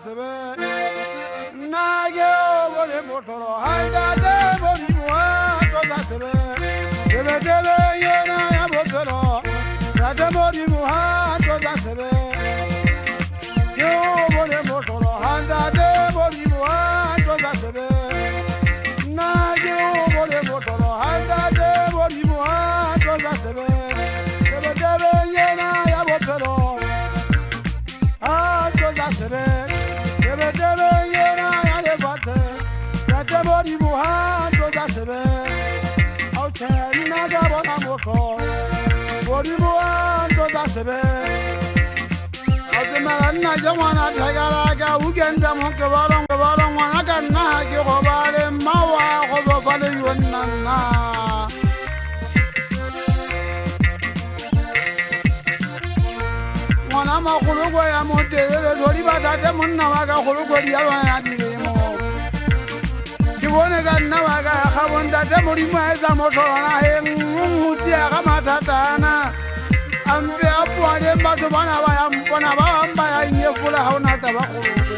sebe nage bole motoro haida de boli wa to da sebe debe debe yena ya botoro da de boli wa to da sebe yo bole motoro haida de boli wa to da sebe nage bole motoro haida de boli wa to da sebe debe debe yena ya botoro Mwana makulugo ya motelele dori badate munna waga kulugo ya wana diremo Kibone ganna waga khabonda de muri maeza motona he muti aga matatana ambe apwane mbato bana baya mbona bamba ya nyefula hauna tabakulugo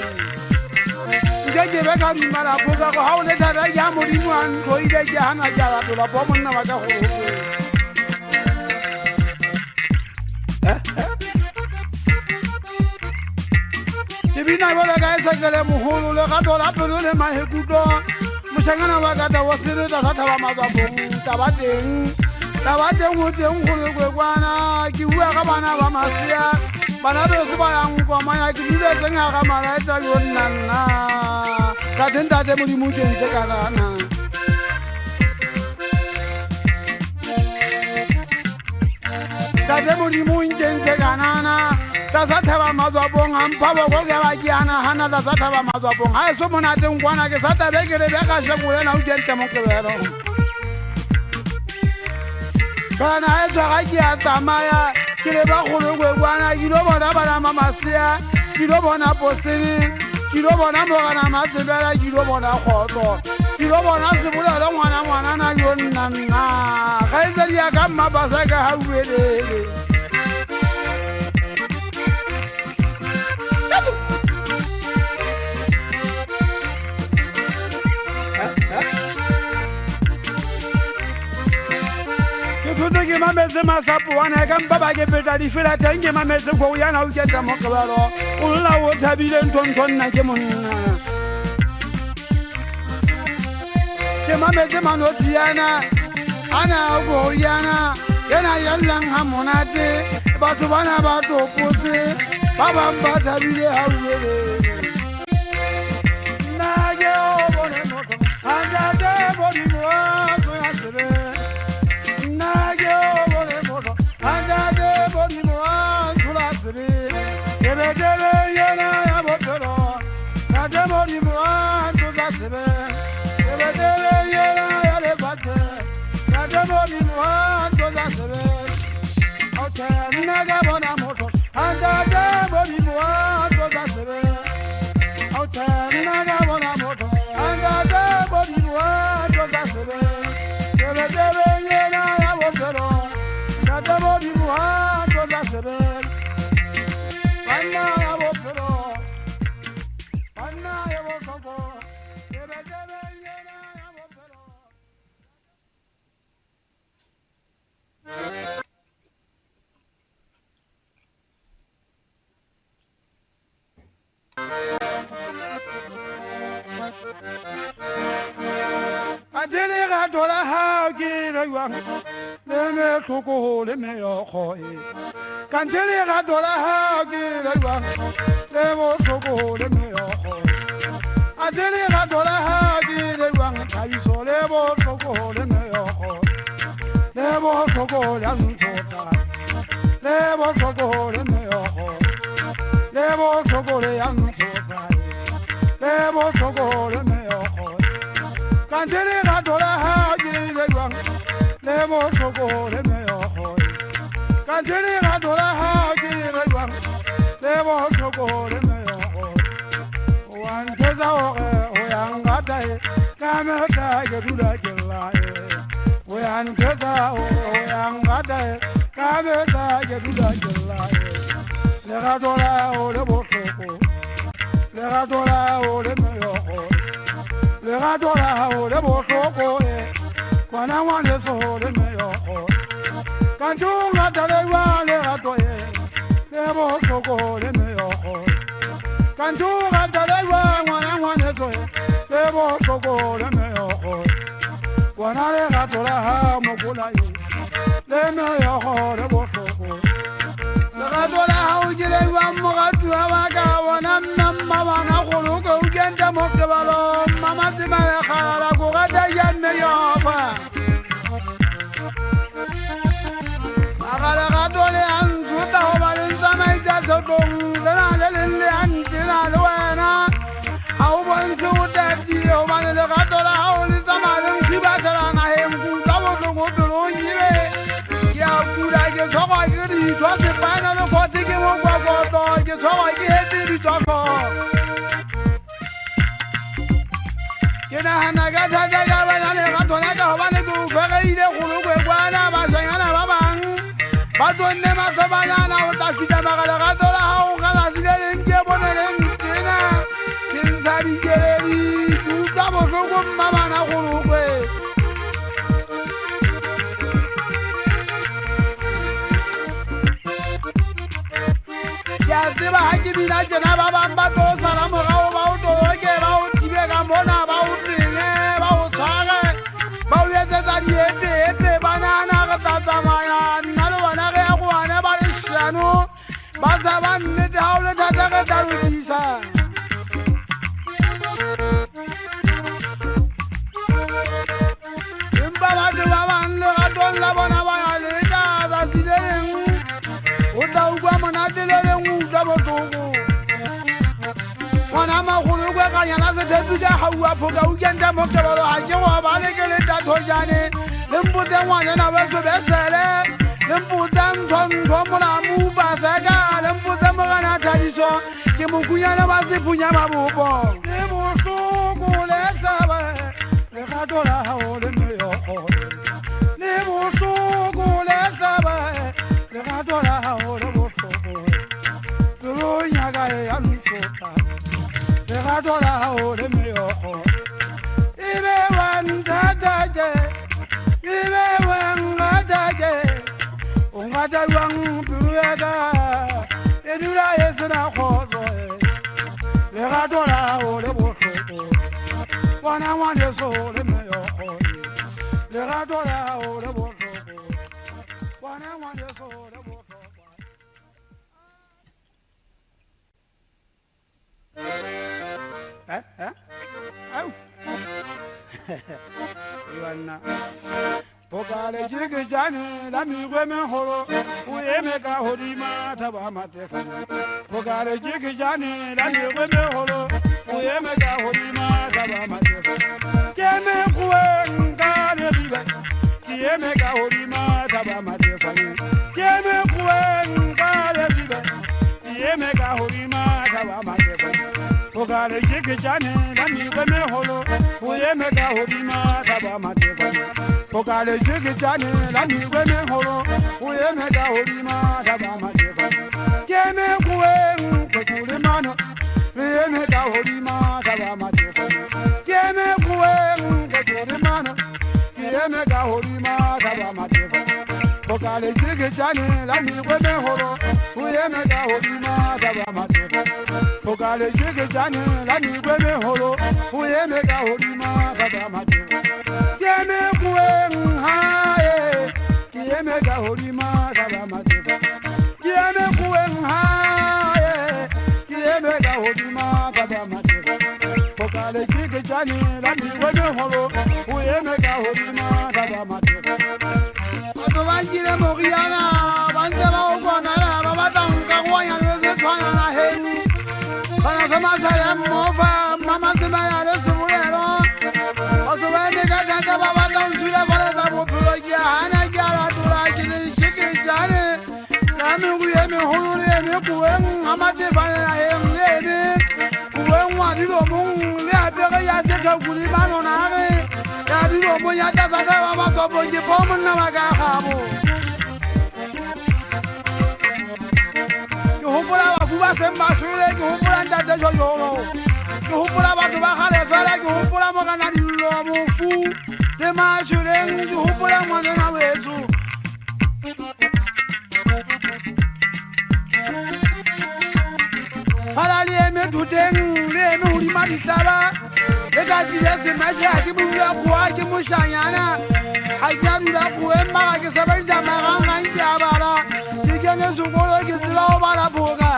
Ngeje beka mara buga ko haune dada ya muri mwan ko ide jahana jala to la bomunna waga kulugo Bina wala ga sagale muhulu le gato la pelo le mahekuto musangana waga da wasire da kata wa mazabo tabate ngote ngulu kwe kwana kiwa ka bana ba masia bana do su bana ngwa maya kibe senga ka mara ta yonnana ka tenda de muri muje nte kana ta de muri muje nte kana Tasataba mazabong ampabo koge wajiana hana tasataba mazabong hai sumuna tungwana ke sata begere beka shemule na ujente mokebero Kana eza gaji atamaya kile bakulu gwana girobo na bana mamasia girobo na posiri girobo na mogana masibera girobo na khoto girobo na sibula la mwana na yonnana kaizali akama basaka hawele Tutuki mameze masapu wana kamba bage peta di fila tenge mameze kwa uyana ujeta mokabaro Ula wotabile ntonton na kemunna Ke mameze manotiana Ana ugo uyana Yena yallang hamonate Batu bana batu pusi Baba mbata bile hawele Nage obone moto Andade bodi mwa kuyasebe Soko le me okhoi kantele ga dola ha ke le wa le mo soko le me okhoi adele ga dola ha ke le wa kai so le mo soko le me okhoi le mo soko ya ntota le mo soko le me okhoi le mo soko le ya ntota le mo soko le me okhoi kantele ga dola ha ke le wa le mo soko le me Kantele ga dola ha ke le wa le mo soko le me wan te za o yanga dai ka me ta ge dula jella o yan te za o yanga dai ka me ta ge dula jella le ga dola o le mo soko le gatora o le me yo le gatora o le bo so ko e kwana wa le so le me yo kanjunga tale wa le gato e le bo so ko le me yo kanjunga tale wa le so e le bo so ko le me yo kwana le gatora ha mo kula e le me yo le bo so ko le gatora ha o jile wa mo gatu wa ka wana namma wa na khulu ko ugenda mo ke balo mama ti ma khala ko ga da yan me yo fa agara ga dole an zuta ho balin samai da do le na le an ti na lo na au bon su da di ho ma le ga dole ha o li samalin ki ba da na he ku da wo do mo do lo ni le ya ku da ke so ga ri do se pa na lo ko ti ke mo ko ko do ke so ga ke he ti ri do ko ke na na ga da ga ba na le ga do na ga ba ne ku fa ga ire ku lu ku kwa na ba so ya na ba bang ba do ne ma so ba na o ta si da ba ga do la ha o ga la si le ke bo ne ke na kin sa ri ke ri tu da bo so ko ma ba na ku lu ku ya se ba ha ki bi na je na ba ba ba to sa ra mo ga o ba o to ke ba o ti be ga mo na ba o ti ne ba o sa ga ba o ye ta ni e ba na na ga ta ta ma ya na lo na ga ko ana ba ri sa no ba sa ba ne ta o le ta ta ga ta ru ti sa im ba ba de ba an le ga don la ba na ba ya le ta da si de o da u gwa ma na de le da bo to wana ma khulu gwa ka yana se de du ja hawa pho ga u jenda mo ke ba lo a je wa ba le ke le ta tho ja ne lembu de wa ne na ba so be se le lembu dan thon tho mo na mu ba sa ga lembu de mo ga na ta di so ke mo ku ya na ba se pu nya ba bo bo ke mo so ko le sa ba le ga do la ha o le me yo le mo so ko le sa ba le ga do la ha o le bo so ko lo nya ga ya nu so ta le ga do la ha o le me yo ibe wan da da je ibe wan ga da je o ga da wan du ya da e du la ye sa ko so le ga do la ha o le bo so ko wana wan de so le me yo le ga do la ha o le bo so ko wana wan de so le bo so au iwana Pogale jige jani la mi gwe me horo uye me ka hori ma taba mate kana Pogale jige jani la mi gwe me horo uye me ka hori ma taba mate kana Keme kuwe ngale biba kiye me ka hori ma taba mate kana Keme kuwe ngale biba kiye me ka hori ma taba mate kana Pogale jige jani la mi gwe me horo uye me ka hori ma taba mate kana Pogale jige jani la mi gwe me horo uye me ka hori ma taba mate kana Keme kuwe ngale mano uye me ka hori ma taba mate kana Keme kuwe ngale mano uye me ka hori ma taba mate kana Pogale jige jani la mi gwe me horo uye me ka hori ma taba mate kana Pogale jige jani la mi gwe me horo uye me ka hori ma taba mate kana Keme kuwe haye kieme ka hori ma taba mate kana Keme kuwe haye kieme ka hori ma taba mate kana Pogale jige jani la mi gwe me horo uye me ka hori ma taba mate kana Ato banjire moriana banje ba ukona ya baba tanga kwa ya le twana na he Bana sama saya mo ba mama sama ya le sumulero Ato bande ka tanga baba tanga sura bara da bo pulo ya ana ya la dura jine shike jane Nami uye me horo le me kuwe amate bana he le kuwe wa di lo mo le abere ya de ka kuli mano na re ya di lo mo ya da ba baba ko bo je po mo na ga khabo Yo hopola wa kuba se masule ke hopola ntate Jojo ke hopola batho ba kgale fela ke hopola mogana dillo mofu se masuleng ke hopola ngwanena wetso Halali eme tuteng le eme hodima ditaba le ka tsile semaje ha ke bua bua ke moshanyana ha ke a dula bua empa ga ke sebedisa marangrang ke a bala ke kene sekolo ke tseba ho bala buka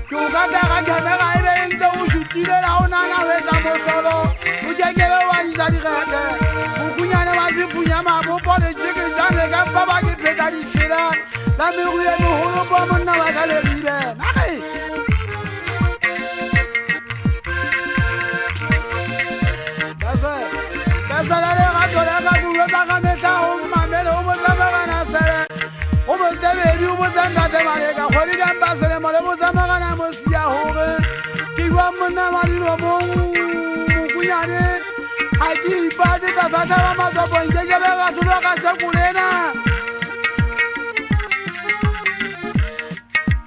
ke o kata ka camera e be e ntse o shutile la o nana o etsa mosolo o kekebe wa isa dikgete mokunyane wa sepunya mabopo le tseketsane ka baba ke pheta ditshela la meru ye moholo bo monna wa ka lebile nage Kasalare gatora ka bua ba ka meta o mamele o motsamagana sele o motsebedi o motsandate maleka kgwedi dampasele mole motsamagana mosia gore ke bua monna wa dilo mong mokunyane ga ke ipate tasata ba matsopong ke kebe ka solwa ka sekolena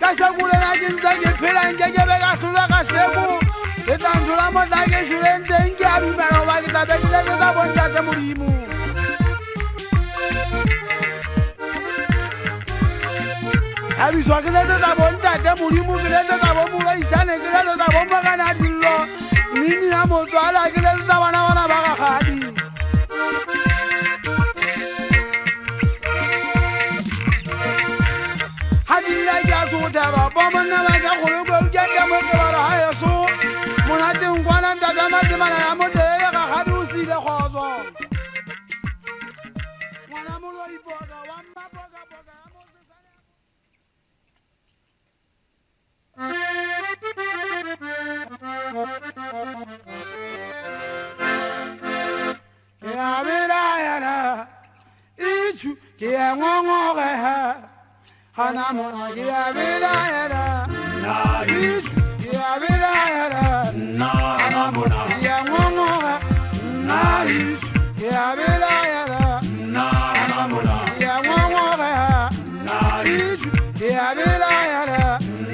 Kasakulena kinta ke phela nke ke be ka solwa ka seko le tantsola motla ke suleng teng ke a dumela goba ke tla bekile tsa bontate modimo a biswa ke letse tsa bontate modimo ke letse tsa bomogaisane ke letse tsa bomogana dillo mmini ya motswala ke letse tsa bana bona ba gagadi Taba bomana ba ka go go ke ka mo ke ba ra ya so mona te ngwana ntata ma te mana ya mo te ga ga du si le khozo mwana mo lo ipoka wa mma boka boka mo se sane ya mira ya na ichu ke ngongo ga ha Hana mona kia vida era na kia vida era na hana mona kia ngongo na kia vida era na hana mona kia ngongo na kia vida era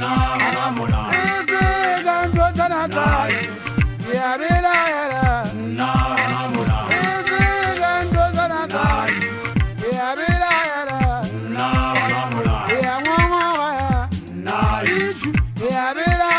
na hana mona ese ganto tanata kia vida era na hana mona ese ganto tanata kia vida era na Yeah,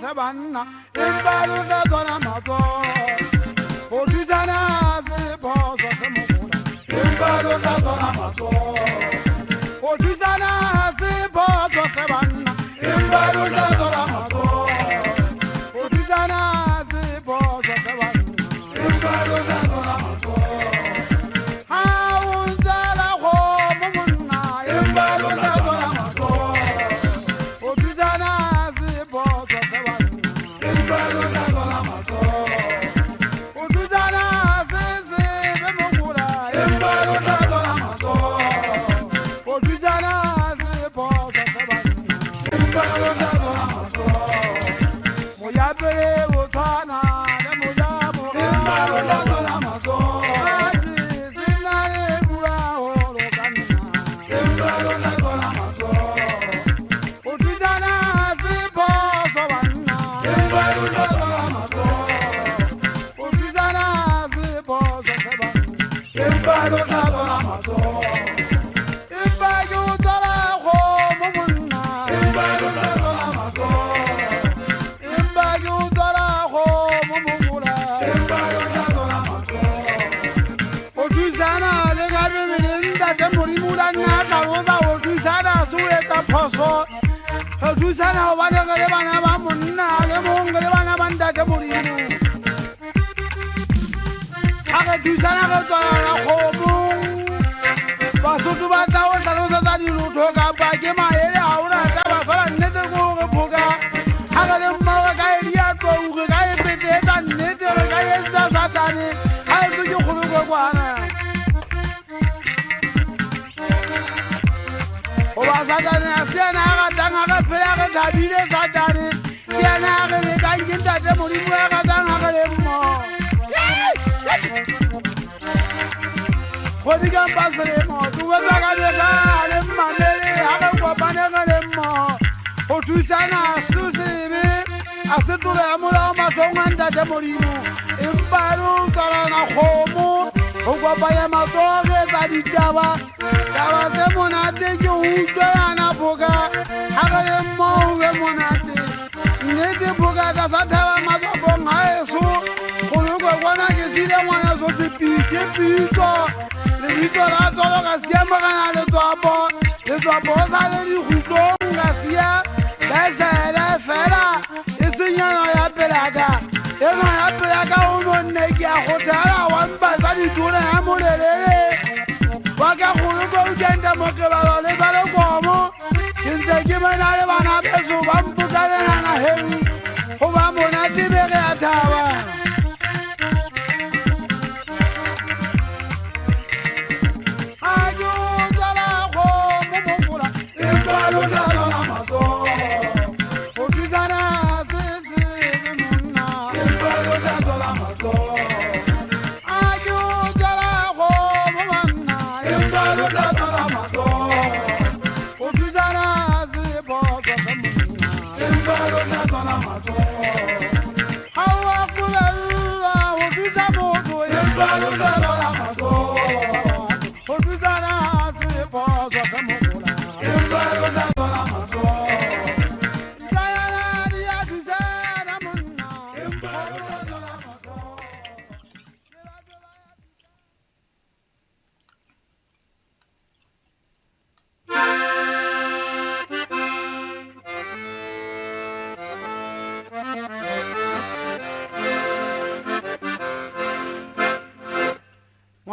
Savanna, in Baruda Donamato, Odidana, the boss of the moon, in Baruda Donamato, Odidana, the boss of Savanna, in Baruda Donamato, Odidana, the boss of Savanna, in Baruda Donamato, how is that a home, in Baruda Donamato, Odidana, the boss of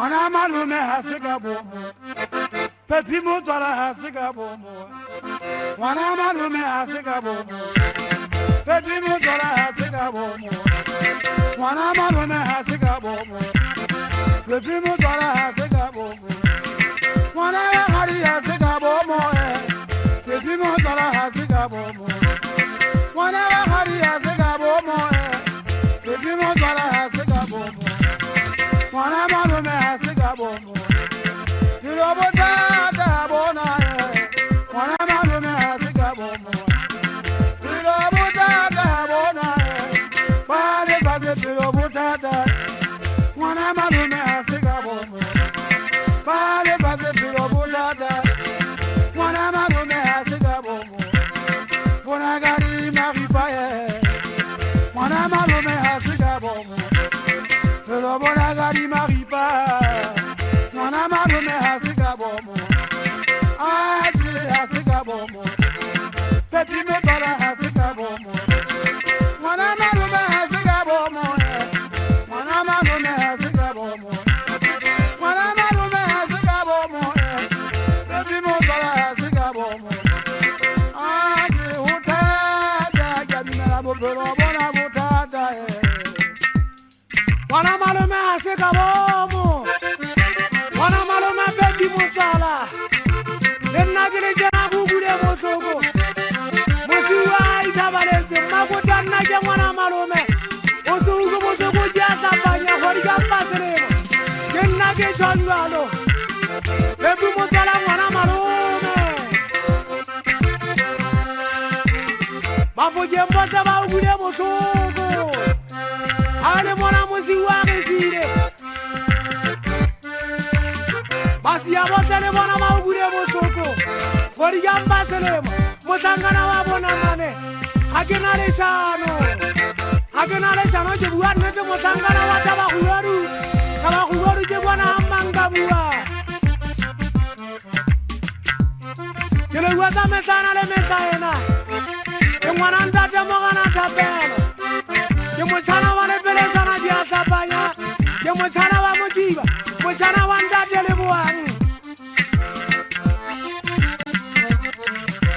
Wana malume hasika bomo. Pepi mutwala hasika bomo. Wana malume hasika bomo. Pepi mutwala hasika bomo. Wana malume hasika bomo. Pepi mutwala hasika bomo. Wana hari hasika bomo. Pepi mutwala hasika bomo. Wana hari hasika bomo. Pepi mutwala hasika bomo. Wana malume hasika bomo. Dilobota da bona. Wana malume hasika bomo. Dilobota da bona. Bale bale dilobota da. Wana malume hasika bomo. Bale bale dilobota da. Wana malume hasika bomo. Bona gari maripaye. Wana malume hasika bomo. Bona gari maripa. Wana malume hasika bomo. Aji hasika bomo. Pepi me bara hasika bomo. Wana malume hasika bomo. Wana malume hasika bomo. Wana malume hasika bomo. Pepi me bara hasika bomo. Aji utada jamina bobero bona utada. Wana malume hasika bomo. Wana malume pepi musala. Nagire jana bugure motogo. Musiwa itabaleze makuta naje mwana malume. Otugo motogo jasa banya horiga pasere. Nage jandalo. Pepi musala mwana malume. Babu jembote bugure motogo. Ale mwana musiwa gesire. Basi abotele mwana bugure motogo. Horiga selema, mutangana wabona mane. Hagenale chano jebuan nete mutangana wataba huwaru. Kaba huwaru jebuana hamanga buwa. Kele wata metana le metaena. Kemwana ndate mogana tapeno. Kemutana wane pele sana dia sabanya. Kemutana wa mojiba. Mutana wandate le buwani.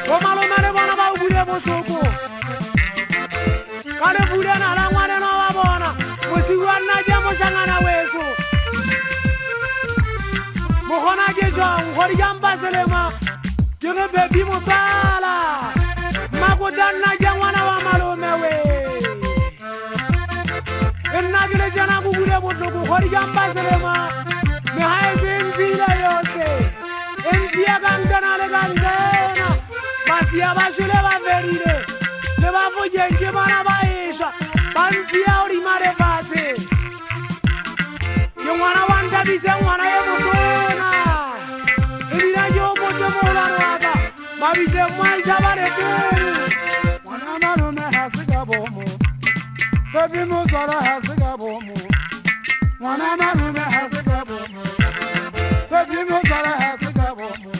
Malume bona ba ubure mosoko. Kale bure na la ngwane no wa bona. Musiwana je mosangana weso. Mohona je jong hori jamba selema. Jeno bebi mutala. Makodana je ngwana wa malume we. Enna gele jana bubure mosoko hori jamba selema. Me hay bin bila yose. Endia gangana le gangana. Basia basule va verire. Le va foyenge mana baisa. Bansia ori mare base. Yo wana wanda bise wana ye mutona. Elina yo moto mola rada. Mabise mai jabare tu. Wana malume hasika bomo. Pepi musara hasika bomo. Wana malume hasika bomo. Pepi musara hasika bomo.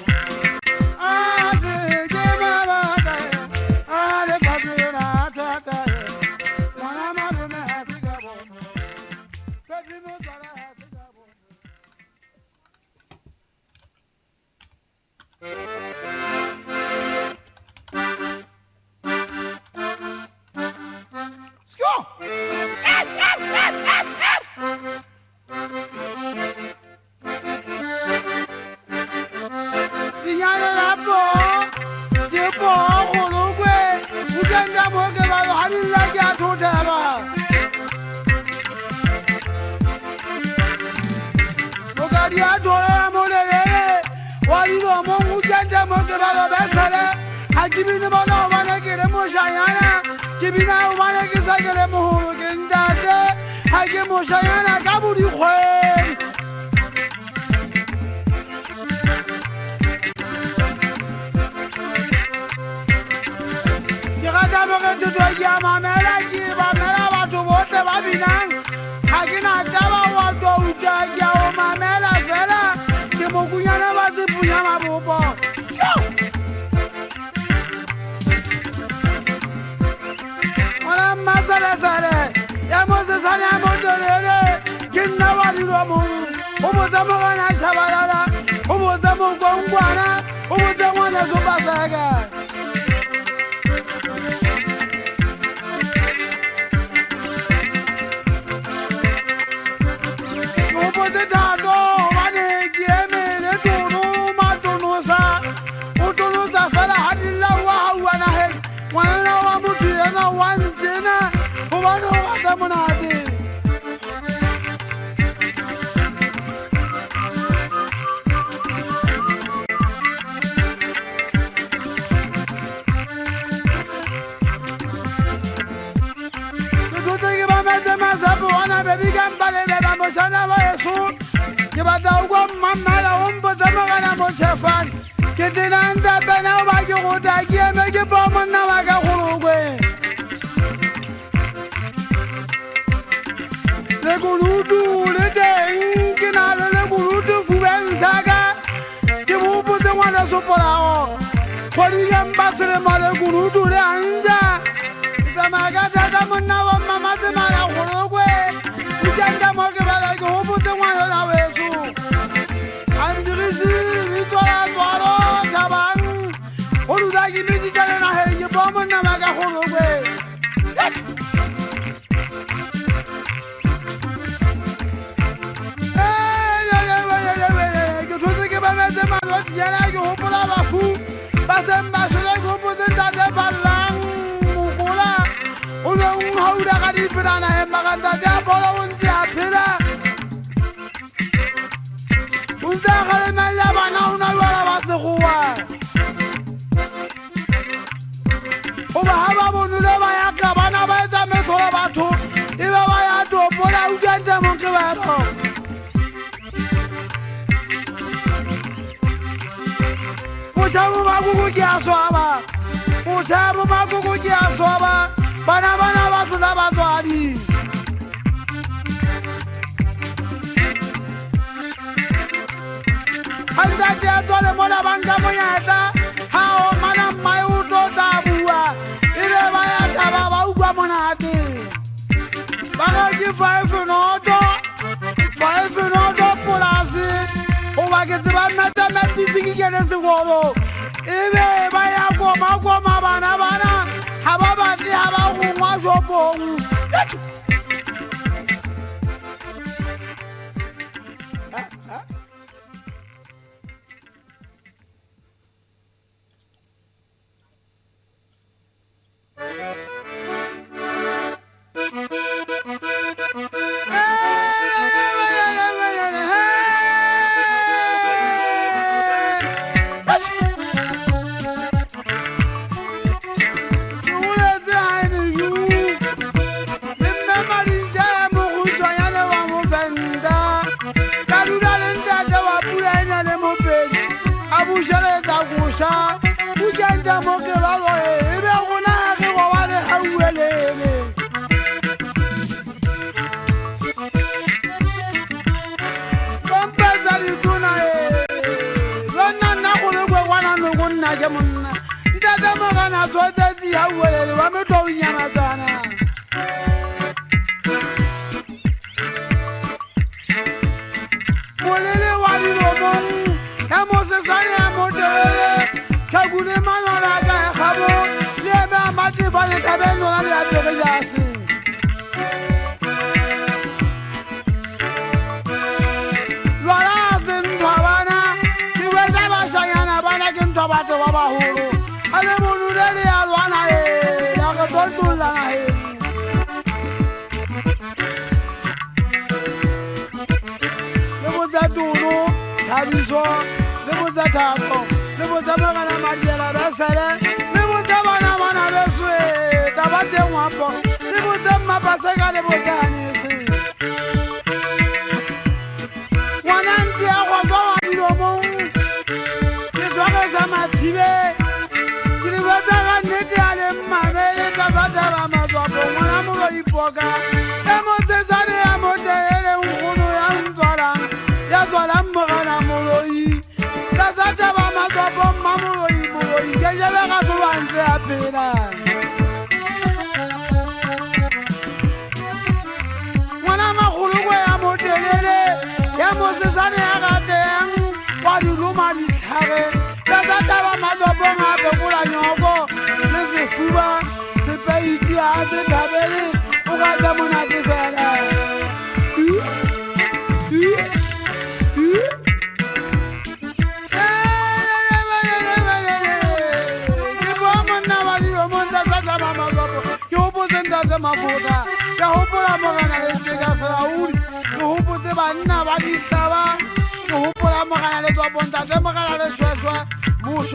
Kibini bana bana kere moshayana, kibina bana kisa kere mohoro kendate, hage moshayana kaburi khoi. Jika boke tutu ya mamela kiba mela watu wote babinang, hage na taba watu ujaja o mamela zela, kimukunyana watu punya mabubo. Ya mo se sale mo dorere, kinna wali lo mo. Ubudamana Chabalala, Ubudamu Gongwana, Ubudamana Zubasaga.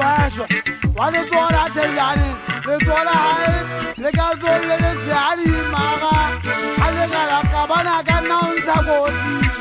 swashwa wa le tsola tellane le tsola hae le ka tsolle le tsari maga a le ka bana ka naunta kotsi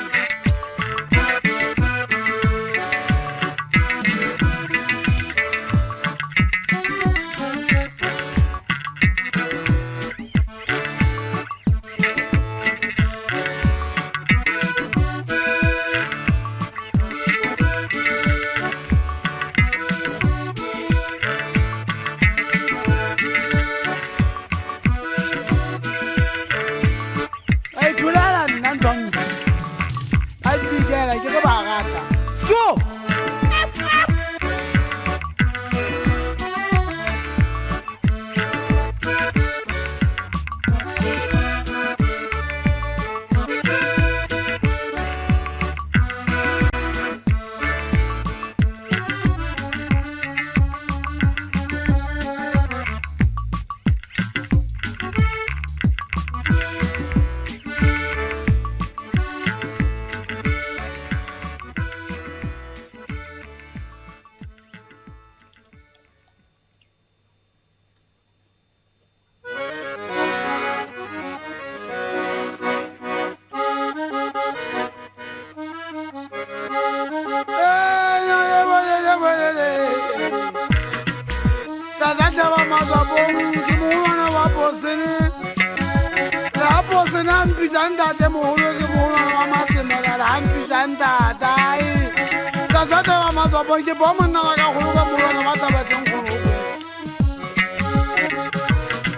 Porque vamos na vaga ruga murona mata batun kuru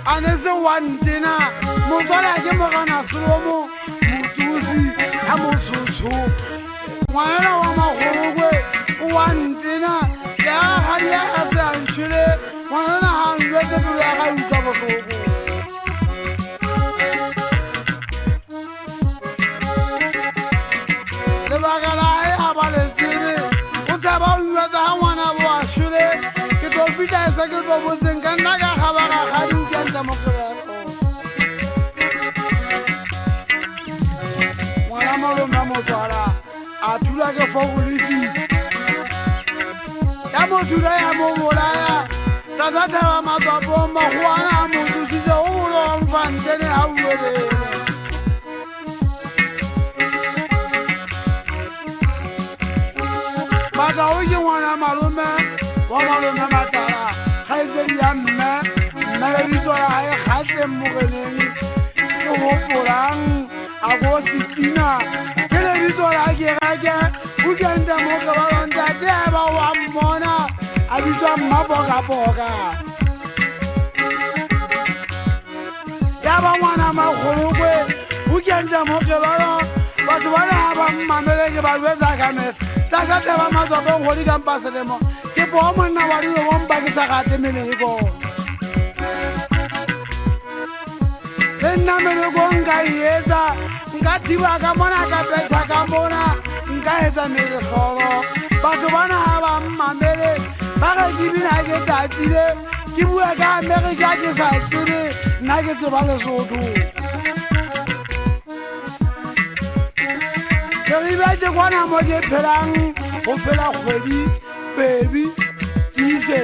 anese wantina mubara ke mogana slomo mutuzi amususu mwana wa mahurugwe wantina ya hariya asanchire mwana hanwe de bula ga utabo le bagala ai abale tire utaba uza wana wa shure ke to bita sa ke to bozen kan naga khabaga khadu kan ta mokra wala malo mamo twala atula ke foguliti tamo tura ya mo molaya tata wa mazabo ma khwana mo tusizo ulo mfantene awele Baga oye wana malume matara khaizeli yamme malari dora ay khate mugeneni ko porang ago sitina keleri dora ge ugenda mo kabalonda deba wa mona abizo maboga yaba wana makhurugwe ugenda mo kabalo batu bana aba mamelege balweza kamet Takate wa mazobo ngoli kampasa demo. Kipo omo na wari womba kitakate meneko. Tena meneko ngayeza. Ngatiwa kamona kapeta kamona. Ngayeza meneko. Batu bana haba mamele. Baka jibina keta tire. Kibuya ka Amerika kesa tire. Nage tebale sotu. Ribeje kwana moje perang opela khwedi baby dije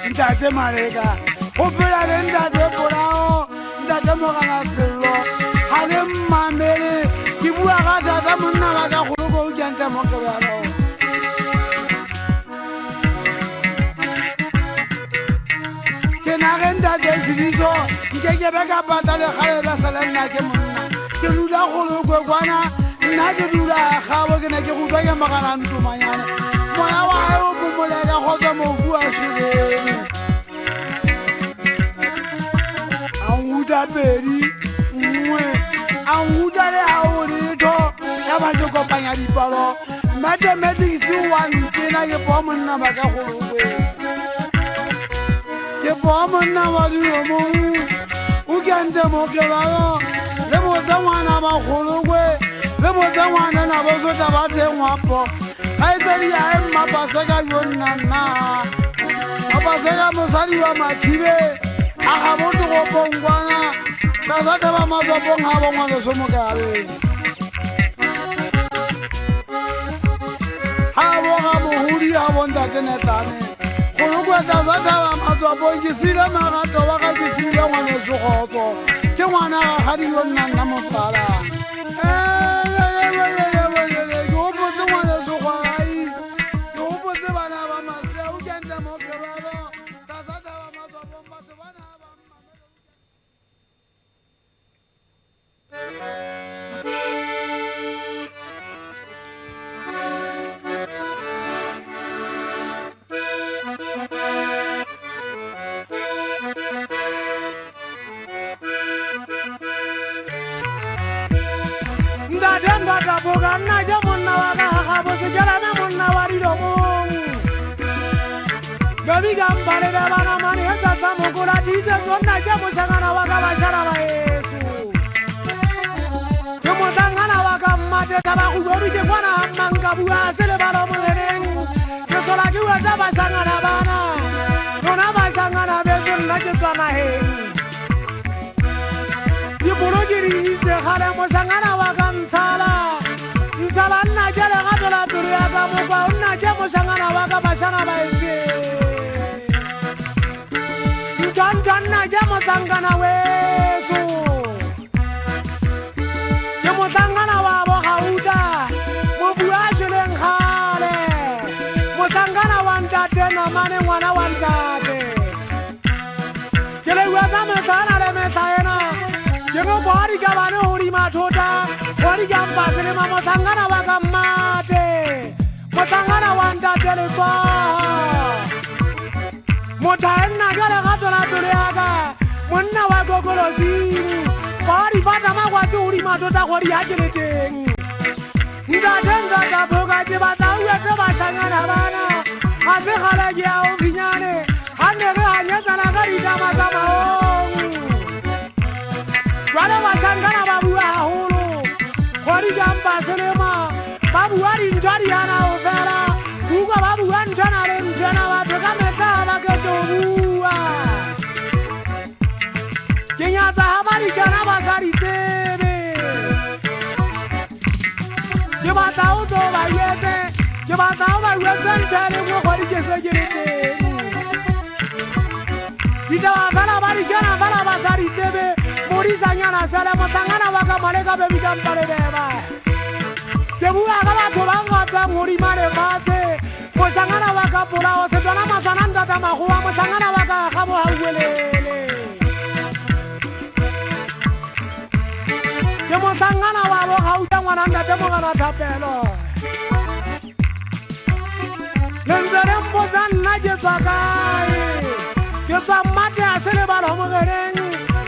ndate mareka opela ndate porao ndate mogana sello hale mamele kibua ga tata monna ga ka khuluko ujanta mokabalo kenare ndate zizo ngeke beka patale khale la salana ke monna ke lula khuluko kwana Nage dura khawa ke na ke go tsaya magana ntumanyana mona wa o bomolela go tsa mo bua shire auda beri mwe auda le auri to ya ba jo kopanya dipalo mathematics one tena ke bomonna ba ka go rwe ke bomonna wa di mo u kente mo ke ba le mo tsamana ba go rwe Le mota wana na bozo tabate ngwapo Aiteli ya emma pasega yonana Apasega mosari wa matibe Akabotu kopongwana Kasate wa mazopong habo ngwane somokare Habo habo huri habo ntate netane Kulu bata bata ba matsopo ke sile magato wa ka ke sile ngwane segotso ke ngwana ga ga di yonna nna motsala Bogana jamonna waga habo sejalana monna wari domong Gabi gambare da bana mani hata samukura dize sonna jamu sangana waga bashara ba Yesu Yomo sangana waga mate taba kuzoru je kwana manga buwa sele baro mweneng Yesola juwa taba sangana bana Nona ba sangana besun na jesana he Yipuro jiri ise khare mo sangana waga mtala Sabanna jala gadola duriya ga muga unna jamu sangana waga basana baise Janna jamu sangana wesu Jamu sangana wabo hauda Mubuya jelen khale Musangana wanda dena mane wana wanda de Jele waga mesana le mesayena Jengo bari gabane hori matota Hori gamba sele mama sangana waga mate Musangana wanda jele ba Mutaenna jele gadola duriaga Munna wago golo zini Bari bata magwa hori matota hori ajele tengi Nda denga da boga jibata uwe teba sangana bana Ase khala jia uvinyane Ane re hanyeta na gari dama dama ongu Wale wasangana babu wa hulu Hori jamba selema Babu wari njari ana ufera Uga babu wa njana re njana Watoka meta waketo buwa Kenyata habari jana bakari tebe Jibata uto bayete Jibata uba wesen tele Mwo hori jese jirete Ita wakana bari jana Kala bakari tebe Murisa nyana sele Mutangana waka maleka bebi jampale beba Tebu akaba tubanga ta muri mare bate Mutangana waka pula ose Dona masananda tama huwa Mutangana waka kabo hauwelele Mutangana wabo hauja wananda Temo gana tapelo Lenzere mpozan na jeswa kai Jeswa mate asele balo mgereng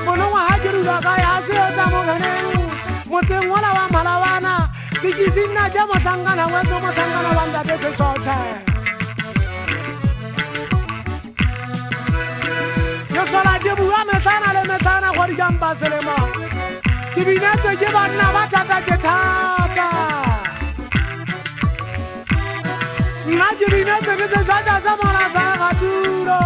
Mulunga hajiru da kai asele tamo gereng Mute mwala wa malawana Sikizina jamo tangana Wezo mutangana wanda tete sote Yesola jebu wa metana le metana Kwa jamba selema Kibinete jebana watata jetata Najibinete kete zata zamana zaka duro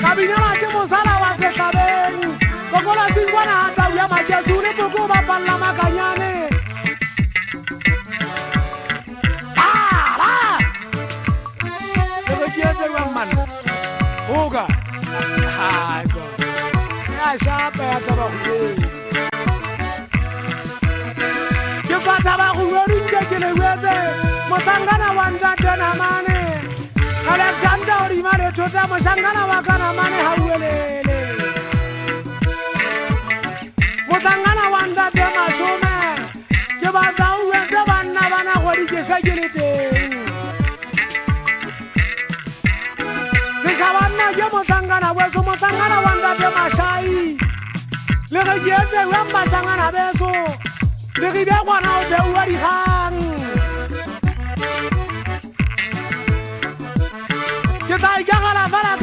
Kabinema jemo sala wate kabenu Kokola singwana hata uya majezuni Tukuba pala makanyane Ala Kete kiete wangman Uga Haigo Sabe ataba kuye Jeba taba kuweru njekele weze Mutangana wanda dena mane Alexander orimare tota Mutangana wakana mane hauwelele Mutangana wanda dena sume Jeba tau weze wana wana Hori jesa jelete Sikawana je Mutangana wezu Mutangana wanda dena shai Lege jeze wamba sangana beso Lege dekwa na ube uwari hang Kita ijangala fara